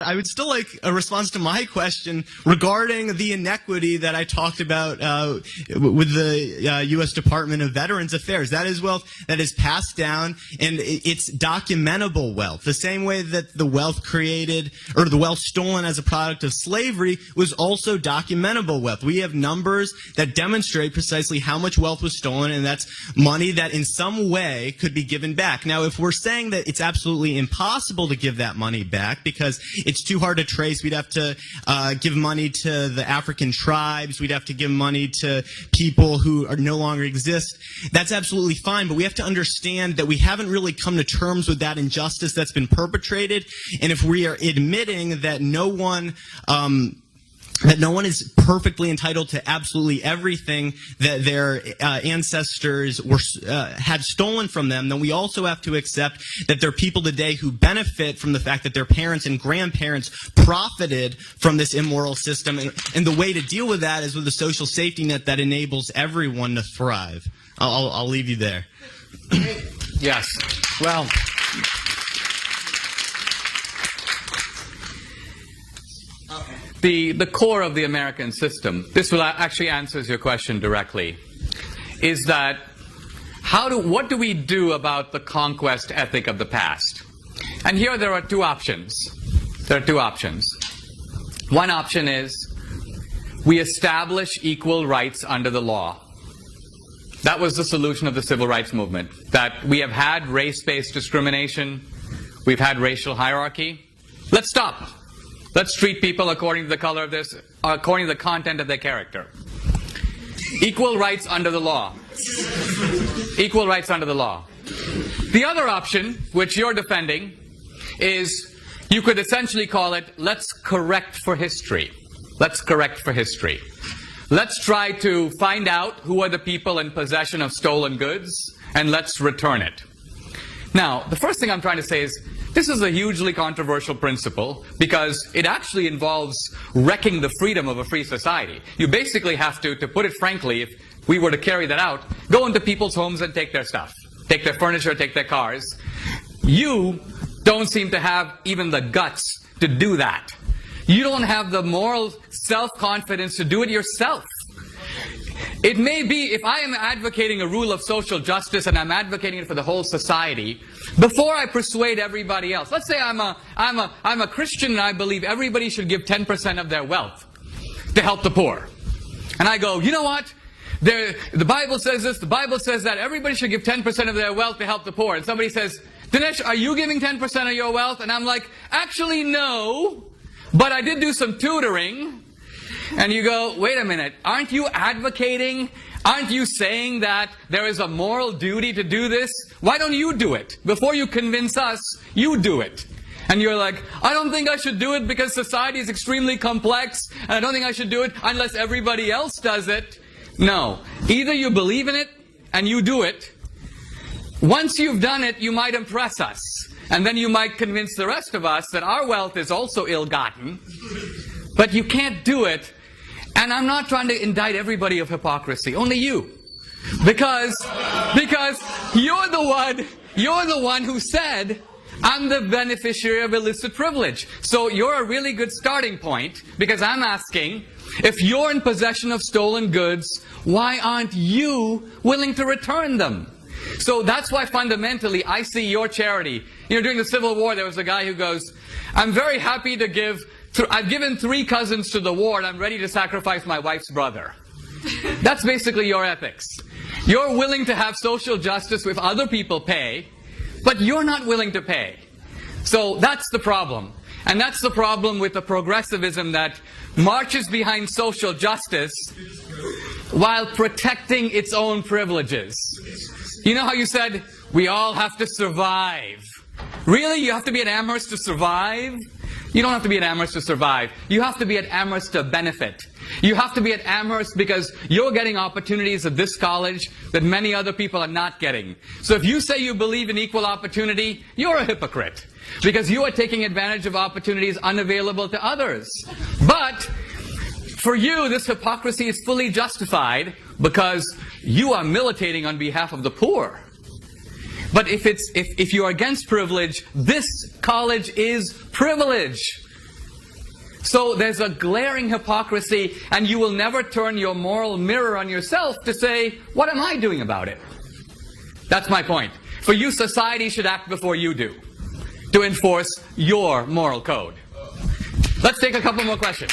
I would still like a response to my question regarding the inequity that I talked about with the U.S. Department of Veterans Affairs. That is wealth that is passed down, and it's documentable wealth. The same way that the wealth created, or the wealth stolen as a product of slavery, was also documentable wealth. We have numbers that demonstrate precisely how much wealth was stolen, and that's money that in some way could be given back. Now, if we're saying that it's absolutely impossible to give that money back because it's too hard to trace, we'd have to give money to the African tribes, we'd have to give money to people who are no longer exist. That's absolutely fine, but we have to understand that we haven't really come to terms with that injustice that's been perpetrated, and if we are admitting that no one is perfectly entitled to absolutely everything that their ancestors had stolen from them, then we also have to accept that there are people today who benefit from the fact that their parents and grandparents profited from this immoral system. And the way to deal with that is with a social safety net that enables everyone to thrive. I'll leave you there. Yes. Well, the core of the American system, this will actually answers your question directly, is that what do we do about the conquest ethic of the past? And here there are two options. There are two options. One option is we establish equal rights under the law. That was the solution of the civil rights movement, that we have had race-based discrimination, we've had racial hierarchy. Let's stop. Let's treat people according to the color of this, according to the content of their character. Equal rights under the law. Equal rights under the law. The other option, which you're defending, is you could essentially call it, let's correct for history. Let's correct for history. Let's try to find out who are the people in possession of stolen goods, and let's return it. Now, the first thing I'm trying to say is, this is a hugely controversial principle because it actually involves wrecking the freedom of a free society. You basically have to put it frankly, if we were to carry that out, go into people's homes and take their stuff. Take their furniture, take their cars. You don't seem to have even the guts to do that. You don't have the moral self-confidence to do it yourself. It may be, if I am advocating a rule of social justice and I'm advocating it for the whole society, before I persuade everybody else, let's say I'm a Christian and I believe everybody should give 10% of their wealth to help the poor. And I go, you know what? The Bible says this, the Bible says that, everybody should give 10% of their wealth to help the poor. And somebody says, Dinesh, are you giving 10% of your wealth? And I'm like, actually no, but I did do some tutoring. And you go, wait a minute, aren't you advocating, aren't you saying that there is a moral duty to do this? Why don't you do it? Before you convince us, you do it. And you're like, I don't think I should do it because society is extremely complex, and I don't think I should do it unless everybody else does it. No. Either you believe in it, and you do it. Once you've done it, you might impress us. And then you might convince the rest of us that our wealth is also ill-gotten. But you can't do it. And I'm not trying to indict everybody of hypocrisy, only you. Because you're the one who said, I'm the beneficiary of illicit privilege. So you're a really good starting point, because I'm asking, if you're in possession of stolen goods, why aren't you willing to return them? So that's why fundamentally I see your charity. You know, during the Civil War, there was a guy who goes, I'm very happy to give, I've given 3 cousins to the war and I'm ready to sacrifice my wife's brother. That's basically your ethics. You're willing to have social justice if other people pay, but you're not willing to pay. So that's the problem. And that's the problem with the progressivism that marches behind social justice while protecting its own privileges. You know how you said, we all have to survive. Really? You have to be at Amherst to survive? You don't have to be at Amherst to survive. You have to be at Amherst to benefit. You have to be at Amherst because you're getting opportunities at this college that many other people are not getting. So if you say you believe in equal opportunity, you're a hypocrite. Because you are taking advantage of opportunities unavailable to others. But for you, this hypocrisy is fully justified because you are militating on behalf of the poor. But if you are against privilege, this college is privilege. So there's a glaring hypocrisy, and you will never turn your moral mirror on yourself to say, what am I doing about it? That's my point. For you, society should act before you do, to enforce your moral code. Let's take a couple more questions.